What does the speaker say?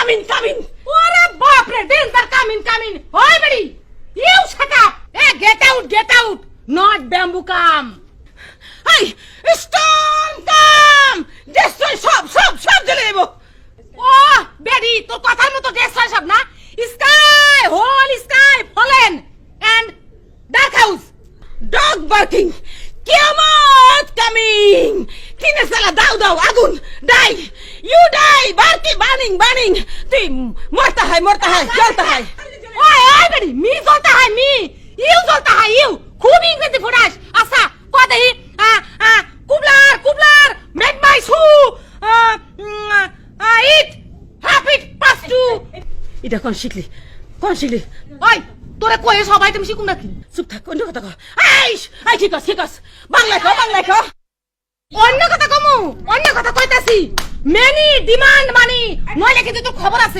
come in ওরে বাপ রে ডেঞ্জার কামিন ওই বেড়ি you shut up get out not bamboo come এই স্টোন কাম ডেস্ট্রয় সব জ্বলে দেব ও বেড়ি তোর কথার মতো ডেস্ট্রয় সব না sky whole sky fallen and dark house dog barking কিয়ামত কামিং কিনে সালা দাও আগুন ডাই ইউ ডাই বার্কি বার্নিং তুই মরতা है जलता है ओए बेटी मी जलता है मी यू जलता है यू खूब इंग्लिश फुटास अच्छा कदे कुबलार made my shoe it half it pass to এটা কোন শিখলি ওই তোরে কই সবাই তুমি শিখুন নাকি চুপ থাক অন্য কথা কও এই ঠিক আছে বাংলা কও অন্য কথা কইতাছি মেনি ডিমান্ড মানি নইলে কিন্তু তোর খবর আছে